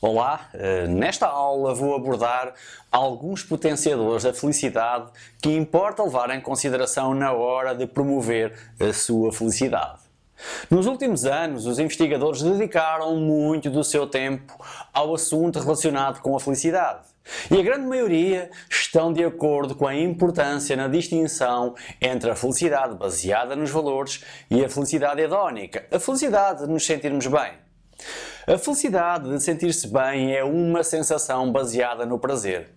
Olá, nesta aula vou abordar alguns potenciadores da felicidade que importa levar em consideração na hora de promover a sua felicidade. Nos últimos anos, os investigadores dedicaram muito do seu tempo ao assunto relacionado com a felicidade. E a grande maioria estão de acordo com a importância na distinção entre a felicidade baseada nos valores e a felicidade hedónica, a felicidade de nos sentirmos bem. A felicidade de sentir-se bem é uma sensação baseada no prazer.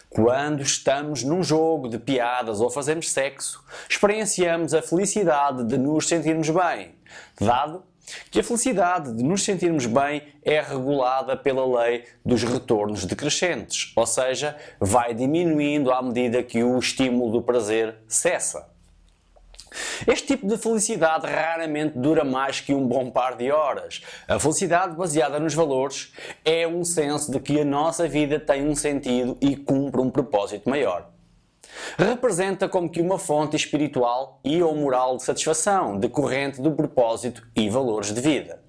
Quando estamos num jogo de piadas ou fazemos sexo, experienciamos a felicidade de nos sentirmos bem, dado que a felicidade de nos sentirmos bem é regulada pela lei dos retornos decrescentes, ou seja, vai diminuindo à medida que o estímulo do prazer cessa. Este tipo de felicidade raramente dura mais que um bom par de horas. A felicidade baseada nos valores é um senso de que a nossa vida tem um sentido e cumpre um propósito maior. Representa como que uma fonte espiritual e ou moral de satisfação, decorrente do propósito e valores de vida.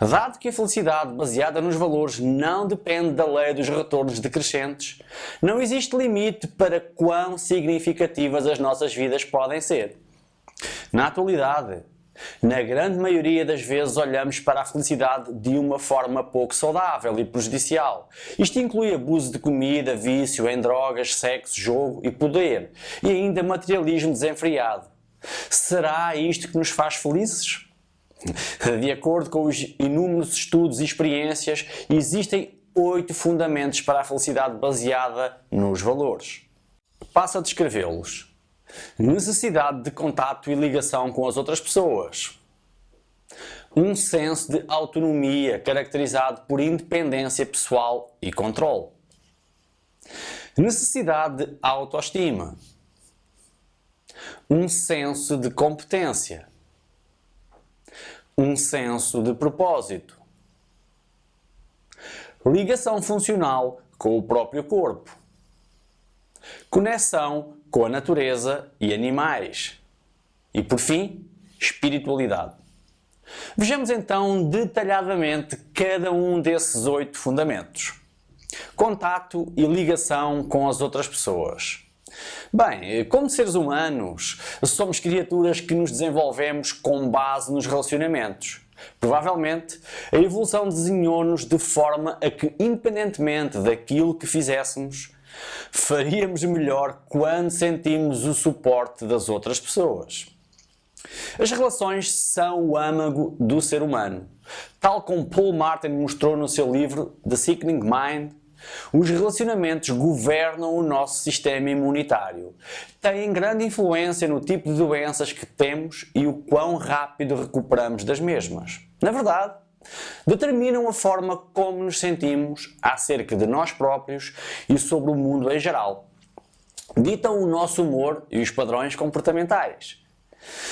Dado que a felicidade baseada nos valores não depende da lei dos retornos decrescentes, não existe limite para quão significativas as nossas vidas podem ser. Na atualidade, na grande maioria das vezes olhamos para a felicidade de uma forma pouco saudável e prejudicial. Isto inclui abuso de comida, vício em drogas, sexo, jogo e poder, e ainda materialismo desenfreado. Será isto que nos faz felizes? De acordo com os inúmeros estudos e experiências, existem 8 fundamentos para a felicidade baseada nos valores. Passo a descrevê-los. Necessidade de contato e ligação com as outras pessoas. Um senso de autonomia caracterizado por independência pessoal e controle. Necessidade de autoestima. Um senso de competência. Um senso de propósito. Ligação funcional com o próprio corpo. Conexão com a natureza e animais. E, por fim, espiritualidade. Vejamos então detalhadamente cada um desses 8 fundamentos. Contato e ligação com as outras pessoas. Bem, como seres humanos, somos criaturas que nos desenvolvemos com base nos relacionamentos. Provavelmente, a evolução desenhou-nos de forma a que, independentemente daquilo que fizéssemos, faríamos melhor quando sentimos o suporte das outras pessoas. As relações são o âmago do ser humano. Tal como Paul Martin mostrou no seu livro The Sickening Mind, os relacionamentos governam o nosso sistema imunitário, têm grande influência no tipo de doenças que temos e o quão rápido recuperamos das mesmas. Na verdade, determinam a forma como nos sentimos acerca de nós próprios e sobre o mundo em geral. Ditam o nosso humor e os padrões comportamentais.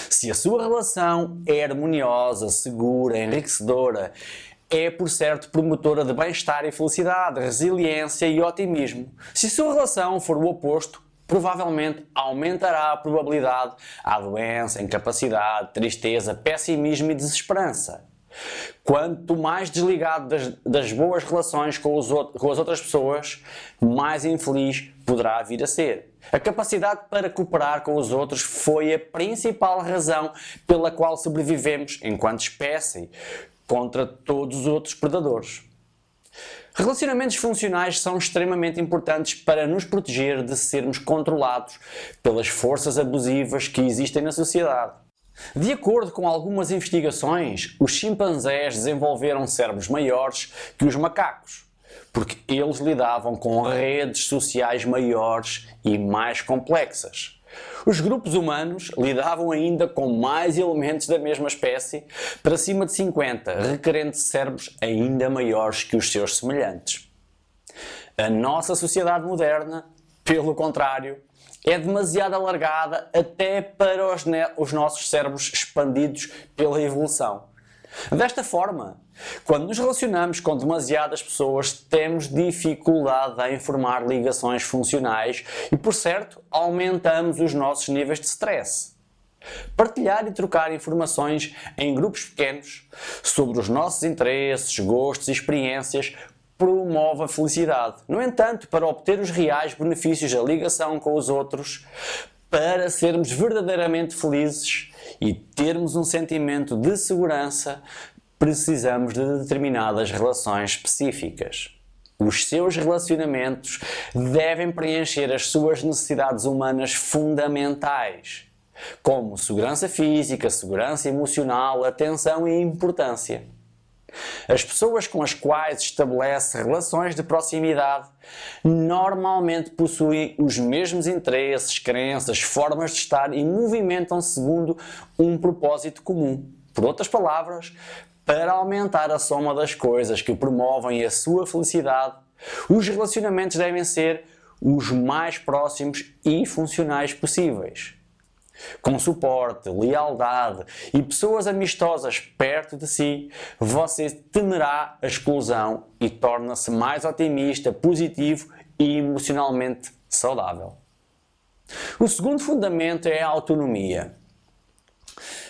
Se a sua relação é harmoniosa, segura, enriquecedora, é por certo promotora de bem-estar e felicidade, resiliência e otimismo. Se a sua relação for o oposto, provavelmente aumentará a probabilidade à doença, incapacidade, tristeza, pessimismo e desesperança. Quanto mais desligado das boas relações com as outras pessoas, mais infeliz poderá vir a ser. A capacidade para cooperar com os outros foi a principal razão pela qual sobrevivemos enquanto espécie contra todos os outros predadores. Relacionamentos funcionais são extremamente importantes para nos proteger de sermos controlados pelas forças abusivas que existem na sociedade. De acordo com algumas investigações, os chimpanzés desenvolveram cérebros maiores que os macacos, porque eles lidavam com redes sociais maiores e mais complexas. Os grupos humanos lidavam ainda com mais elementos da mesma espécie, para cima de 50, requerendo cérebros ainda maiores que os seus semelhantes. A nossa sociedade moderna, pelo contrário, é demasiado alargada até para os nossos cérebros expandidos pela evolução. Desta forma, quando nos relacionamos com demasiadas pessoas, temos dificuldade em formar ligações funcionais e, por certo, aumentamos os nossos níveis de stress. Partilhar e trocar informações em grupos pequenos sobre os nossos interesses, gostos e experiências promove a felicidade. No entanto, para obter os reais benefícios da ligação com os outros, para sermos verdadeiramente felizes e termos um sentimento de segurança, precisamos de determinadas relações específicas. Os seus relacionamentos devem preencher as suas necessidades humanas fundamentais, como segurança física, segurança emocional, atenção e importância. As pessoas com as quais estabelece relações de proximidade normalmente possuem os mesmos interesses, crenças, formas de estar e movimentam-se segundo um propósito comum. Por outras palavras, para aumentar a soma das coisas que promovem a sua felicidade, os relacionamentos devem ser os mais próximos e funcionais possíveis. Com suporte, lealdade e pessoas amistosas perto de si, você temerá a exclusão e torna-se mais otimista, positivo e emocionalmente saudável. O segundo fundamento é a autonomia.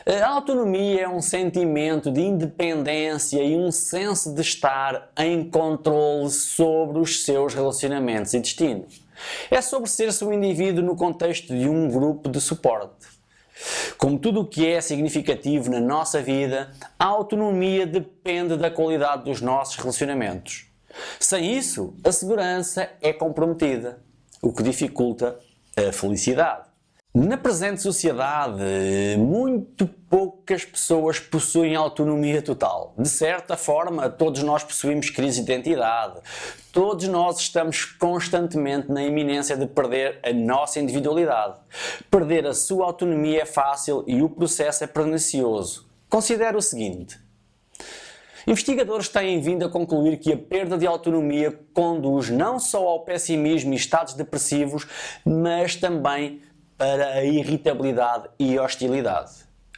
A autonomia é um sentimento de independência e um senso de estar em controle sobre os seus relacionamentos e destino. É sobre ser-se um indivíduo no contexto de um grupo de suporte. Como tudo o que é significativo na nossa vida, a autonomia depende da qualidade dos nossos relacionamentos. Sem isso, a segurança é comprometida, o que dificulta a felicidade. Na presente sociedade, muito poucas pessoas possuem autonomia total. De certa forma, todos nós possuímos crise de identidade. Todos nós estamos constantemente na iminência de perder a nossa individualidade. Perder a sua autonomia é fácil e o processo é pernicioso. Considere o seguinte. Investigadores têm vindo a concluir que a perda de autonomia conduz não só ao pessimismo e estados depressivos, mas também para a irritabilidade e hostilidade.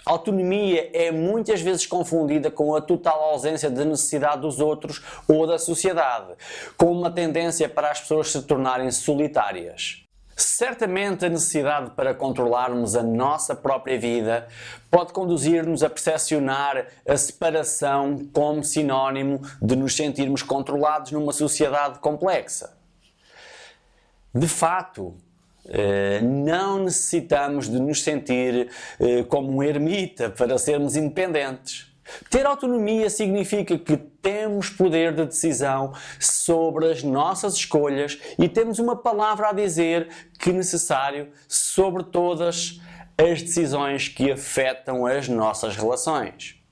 A autonomia é muitas vezes confundida com a total ausência de necessidade dos outros ou da sociedade, com uma tendência para as pessoas se tornarem solitárias. Certamente a necessidade para controlarmos a nossa própria vida pode conduzir-nos a percepcionar a separação como sinónimo de nos sentirmos controlados numa sociedade complexa. De fato, não necessitamos de nos sentir como um ermita para sermos independentes. Ter autonomia significa que temos poder de decisão sobre as nossas escolhas e temos uma palavra a dizer que é necessário sobre todas as decisões que afetam as nossas relações.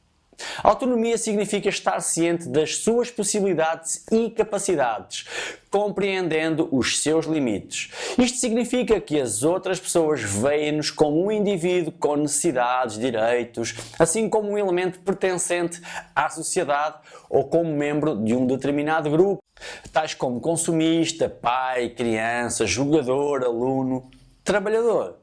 Autonomia significa estar ciente das suas possibilidades e capacidades, compreendendo os seus limites. Isto significa que as outras pessoas veem-nos como um indivíduo com necessidades, direitos, assim como um elemento pertencente à sociedade ou como membro de um determinado grupo, tais como consumista, pai, criança, jogador, aluno, trabalhador.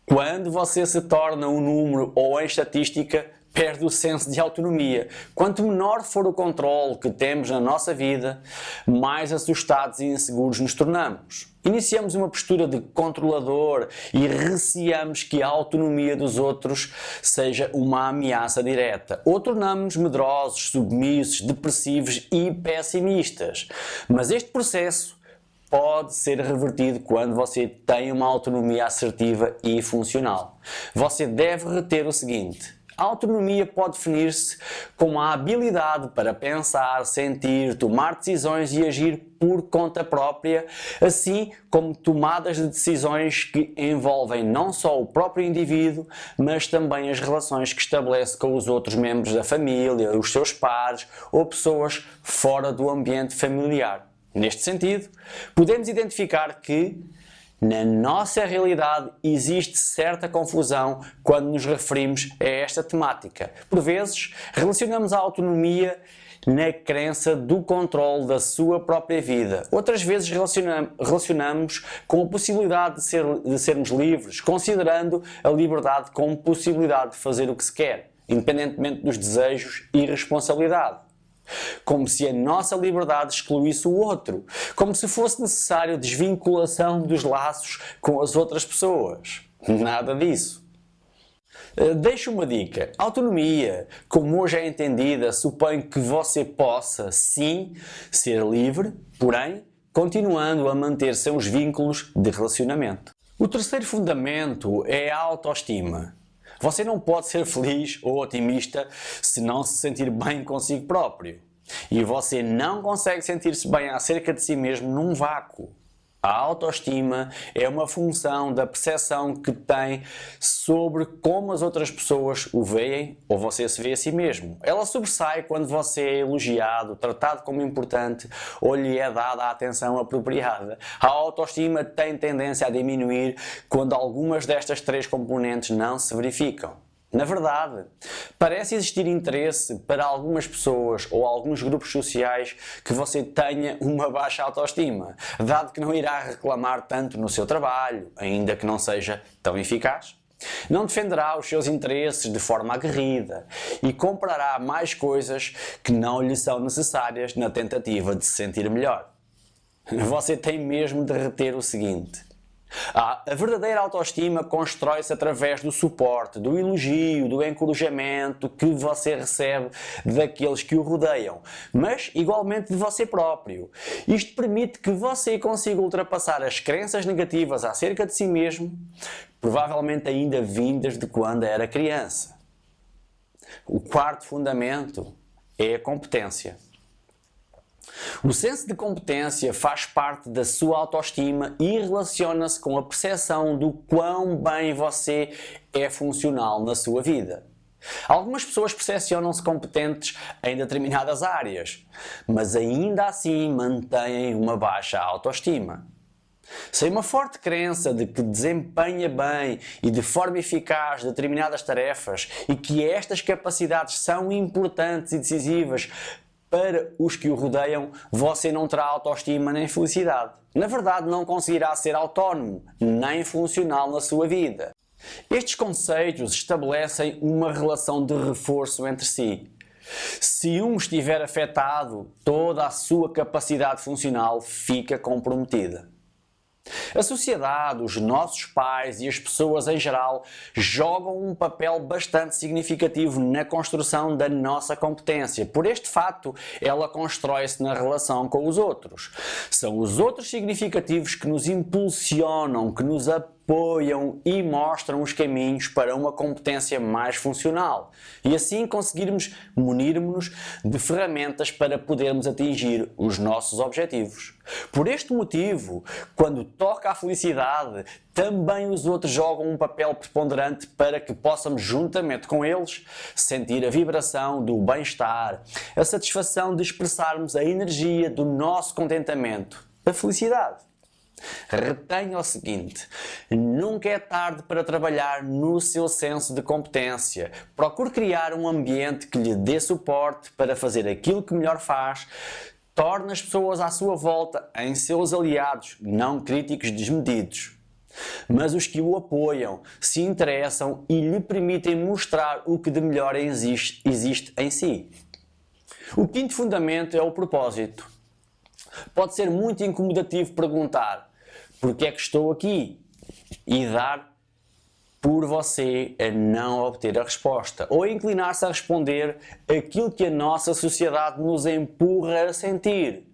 Quando você se torna um número ou em estatística, perde o senso de autonomia. Quanto menor for o controle que temos na nossa vida, mais assustados e inseguros nos tornamos. Iniciamos uma postura de controlador e receamos que a autonomia dos outros seja uma ameaça direta. Ou tornamos-nos medrosos, submissos, depressivos e pessimistas. Mas este processo pode ser revertido quando você tem uma autonomia assertiva e funcional. Você deve reter o seguinte: a autonomia pode definir-se como a habilidade para pensar, sentir, tomar decisões e agir por conta própria, assim como tomadas de decisões que envolvem não só o próprio indivíduo, mas também as relações que estabelece com os outros membros da família, os seus pares ou pessoas fora do ambiente familiar. Neste sentido, podemos identificar que, na nossa realidade, existe certa confusão quando nos referimos a esta temática. Por vezes, relacionamos a autonomia na crença do controle da sua própria vida. Outras vezes relacionamos com a possibilidade de sermos livres, considerando a liberdade como possibilidade de fazer o que se quer, independentemente dos desejos e responsabilidade. Como se a nossa liberdade excluísse o outro, como se fosse necessário desvinculação dos laços com as outras pessoas. Nada disso. Deixo uma dica. Autonomia, como hoje é entendida, supõe que você possa, sim, ser livre, porém, continuando a manter seus vínculos de relacionamento. O terceiro fundamento é a autoestima. Você não pode ser feliz ou otimista se não se sentir bem consigo próprio. E você não consegue sentir-se bem acerca de si mesmo num vácuo. A autoestima é uma função da percepção que tem sobre como as outras pessoas o veem ou você se vê a si mesmo. Ela sobressai quando você é elogiado, tratado como importante ou lhe é dada a atenção apropriada. A autoestima tem tendência a diminuir quando algumas destas três componentes não se verificam. Na verdade, parece existir interesse para algumas pessoas ou alguns grupos sociais que você tenha uma baixa autoestima, dado que não irá reclamar tanto no seu trabalho, ainda que não seja tão eficaz. Não defenderá os seus interesses de forma aguerrida e comprará mais coisas que não lhe são necessárias na tentativa de se sentir melhor. Você tem mesmo de reter o seguinte: a verdadeira autoestima constrói-se através do suporte, do elogio, do encorajamento que você recebe daqueles que o rodeiam, mas igualmente de você próprio. Isto permite que você consiga ultrapassar as crenças negativas acerca de si mesmo, provavelmente ainda vindas de quando era criança. O quarto fundamento é a competência. O senso de competência faz parte da sua autoestima e relaciona-se com a percepção do quão bem você é funcional na sua vida. Algumas pessoas percepcionam-se competentes em determinadas áreas, mas ainda assim mantêm uma baixa autoestima. Sem uma forte crença de que desempenha bem e de forma eficaz determinadas tarefas e que estas capacidades são importantes e decisivas para os que o rodeiam, você não terá autoestima nem felicidade. Na verdade, não conseguirá ser autónomo, nem funcional na sua vida. Estes conceitos estabelecem uma relação de reforço entre si. Se um estiver afetado, toda a sua capacidade funcional fica comprometida. A sociedade, os nossos pais e as pessoas em geral jogam um papel bastante significativo na construção da nossa competência. Por este fato, ela constrói-se na relação com os outros. São os outros significativos que nos impulsionam, que nos apoiam e mostram os caminhos para uma competência mais funcional. E assim conseguirmos munir-nos de ferramentas para podermos atingir os nossos objetivos. Por este motivo, quando toca à felicidade, também os outros jogam um papel preponderante para que possamos, juntamente com eles, sentir a vibração do bem-estar, a satisfação de expressarmos a energia do nosso contentamento, a felicidade. Retenha o seguinte: nunca é tarde para trabalhar no seu senso de competência. Procure criar um ambiente que lhe dê suporte para fazer aquilo que melhor faz. Torne as pessoas à sua volta em seus aliados, não críticos desmedidos, mas os que o apoiam, se interessam e lhe permitem mostrar o que de melhor existe em si. O quinto fundamento é o propósito. Pode ser muito incomodativo perguntar: porque é que estou aqui? E dar por você a não obter a resposta, ou inclinar-se a responder aquilo que a nossa sociedade nos empurra a sentir,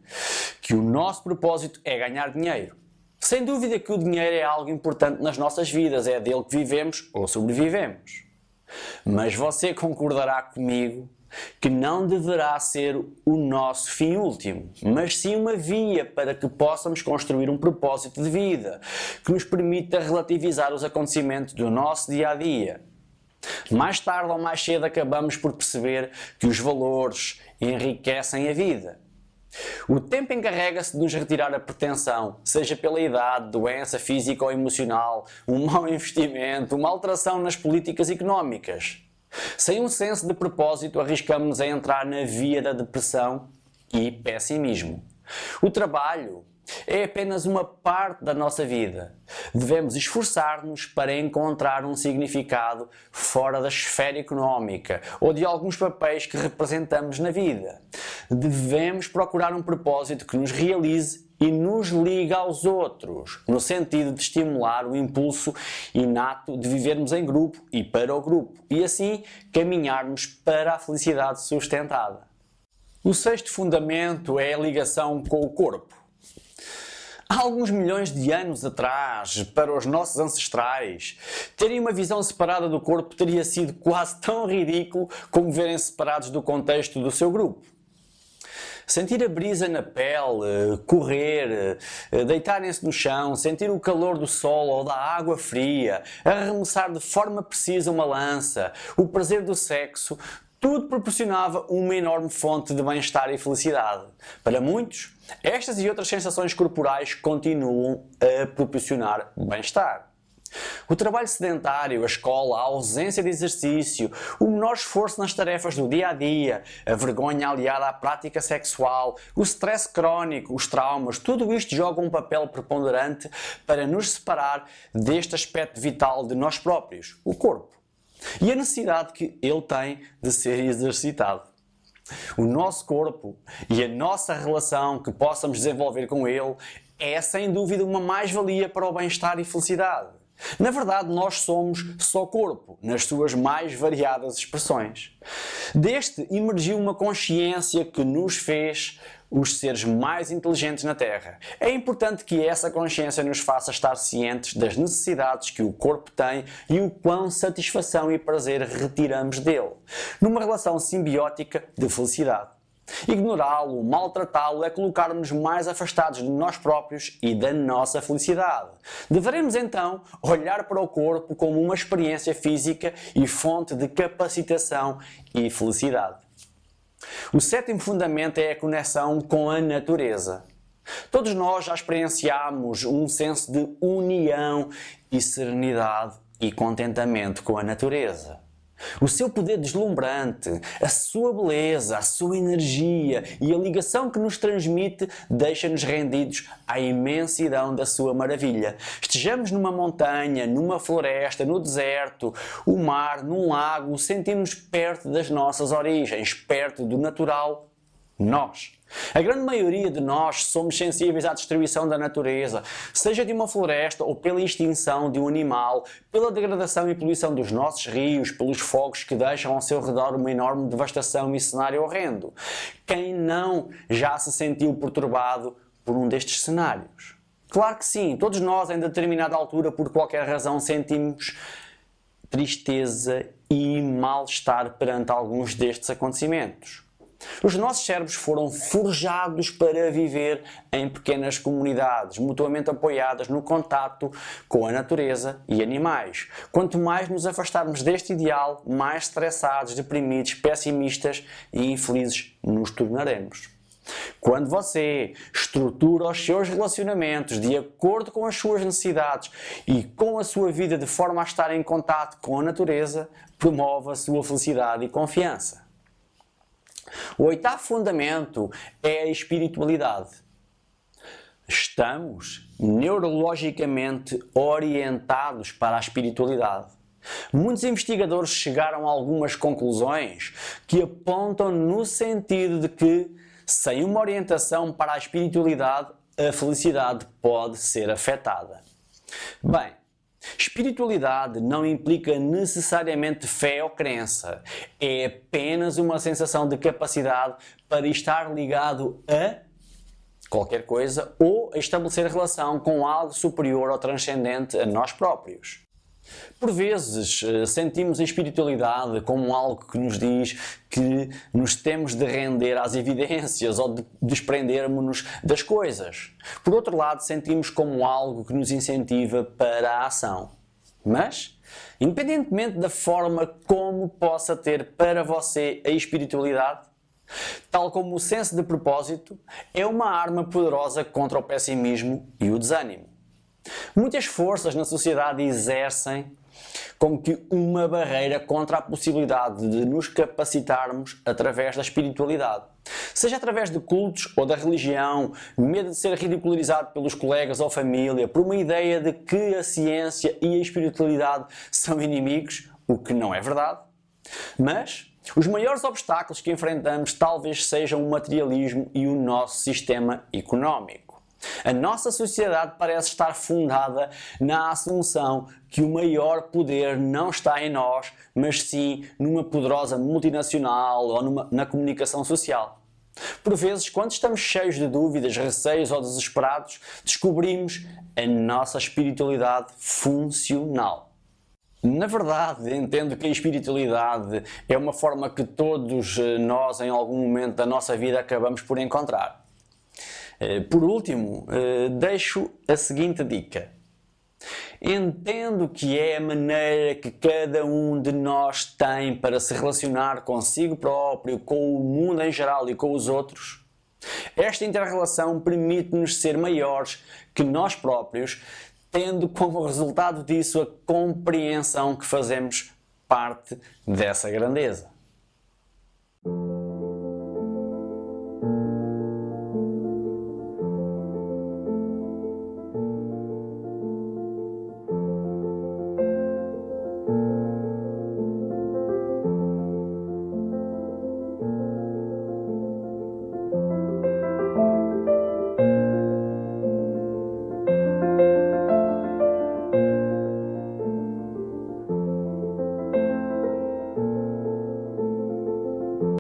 que o nosso propósito é ganhar dinheiro. Sem dúvida que o dinheiro é algo importante nas nossas vidas, é dele que vivemos ou sobrevivemos. Mas você concordará comigo que não deverá ser o nosso fim último, mas sim uma via para que possamos construir um propósito de vida que nos permita relativizar os acontecimentos do nosso dia-a-dia. Mais tarde ou mais cedo acabamos por perceber que os valores enriquecem a vida. O tempo encarrega-se de nos retirar a pretensão, seja pela idade, doença física ou emocional, um mau investimento, uma alteração nas políticas económicas. Sem um senso de propósito, arriscamos-nos a entrar na via da depressão e pessimismo. O trabalho é apenas uma parte da nossa vida. Devemos esforçar-nos para encontrar um significado fora da esfera económica ou de alguns papéis que representamos na vida. devemos procurar um propósito que nos realize e nos liga aos outros, no sentido de estimular o impulso inato de vivermos em grupo e para o grupo, e assim caminharmos para a felicidade sustentada. O sexto fundamento é a ligação com o corpo. Há alguns milhões de anos atrás, para os nossos ancestrais, terem uma visão separada do corpo teria sido quase tão ridículo como verem separados do contexto do seu grupo. Sentir a brisa na pele, correr, deitarem-se no chão, sentir o calor do sol ou da água fria, arremessar de forma precisa uma lança, o prazer do sexo, tudo proporcionava uma enorme fonte de bem-estar e felicidade. Para muitos, estas e outras sensações corporais continuam a proporcionar bem-estar. O trabalho sedentário, a escola, a ausência de exercício, o menor esforço nas tarefas do dia a dia, a vergonha aliada à prática sexual, o stress crónico, os traumas, tudo isto joga um papel preponderante para nos separar deste aspecto vital de nós próprios, o corpo, e a necessidade que ele tem de ser exercitado. O nosso corpo e a nossa relação que possamos desenvolver com ele é sem dúvida uma mais-valia para o bem-estar e felicidade. Na verdade, nós somos só corpo, nas suas mais variadas expressões. Deste emergiu uma consciência que nos fez os seres mais inteligentes na Terra. É importante que essa consciência nos faça estar cientes das necessidades que o corpo tem e o quão satisfação e prazer retiramos dele, numa relação simbiótica de felicidade. Ignorá-lo, maltratá-lo é colocar-nos mais afastados de nós próprios e da nossa felicidade. Deveremos então olhar para o corpo como uma experiência física e fonte de capacitação e felicidade. O sétimo fundamento é a conexão com a natureza. Todos nós já experienciamos um senso de união e serenidade e contentamento com a natureza. O seu poder deslumbrante, a sua beleza, a sua energia e a ligação que nos transmite deixa-nos rendidos à imensidão da sua maravilha. Estejamos numa montanha, numa floresta, no deserto, o mar, num lago, sentimos perto das nossas origens, perto do natural. Nós. A grande maioria de nós somos sensíveis à destruição da natureza, seja de uma floresta ou pela extinção de um animal, pela degradação e poluição dos nossos rios, pelos fogos que deixam ao seu redor uma enorme devastação e cenário horrendo. Quem não já se sentiu perturbado por um destes cenários? Claro que sim, todos nós em determinada altura, por qualquer razão, sentimos tristeza e mal-estar perante alguns destes acontecimentos. Os nossos cérebros foram forjados para viver em pequenas comunidades, mutuamente apoiadas no contacto com a natureza e animais. Quanto mais nos afastarmos deste ideal, mais estressados, deprimidos, pessimistas e infelizes nos tornaremos. Quando você estrutura os seus relacionamentos de acordo com as suas necessidades e com a sua vida de forma a estar em contato com a natureza, promove a sua felicidade e confiança. O oitavo fundamento é a espiritualidade. Estamos neurologicamente orientados para a espiritualidade. Muitos investigadores chegaram a algumas conclusões que apontam no sentido de que, sem uma orientação para a espiritualidade, a felicidade pode ser afetada. Bem, espiritualidade não implica necessariamente fé ou crença. É apenas uma sensação de capacidade para estar ligado a qualquer coisa ou a estabelecer relação com algo superior ou transcendente a nós próprios. Por vezes sentimos a espiritualidade como algo que nos diz que nos temos de render às evidências ou de desprendermos-nos das coisas. Por outro lado, sentimos como algo que nos incentiva para a ação. Mas, independentemente da forma como possa ter para você a espiritualidade, tal como o senso de propósito, é uma arma poderosa contra o pessimismo e o desânimo. Muitas forças na sociedade exercem como que uma barreira contra a possibilidade de nos capacitarmos através da espiritualidade. Seja através de cultos ou da religião, medo de ser ridicularizado pelos colegas ou família, por uma ideia de que a ciência e a espiritualidade são inimigos, o que não é verdade. Mas Os maiores obstáculos que enfrentamos talvez sejam o materialismo e o nosso sistema económico. A nossa sociedade parece estar fundada na assunção que o maior poder não está em nós, mas sim numa poderosa multinacional ou na comunicação social. Por vezes, quando estamos cheios de dúvidas, receios ou desesperados, descobrimos a nossa espiritualidade funcional. Na verdade, entendo que a espiritualidade é uma forma que todos nós, em algum momento da nossa vida, acabamos por encontrar. Por último, deixo a seguinte dica. Entendo que é a maneira que cada um de nós tem para se relacionar consigo próprio, com o mundo em geral e com os outros. Esta inter-relação permite-nos ser maiores que nós próprios, tendo como resultado disso a compreensão que fazemos parte dessa grandeza.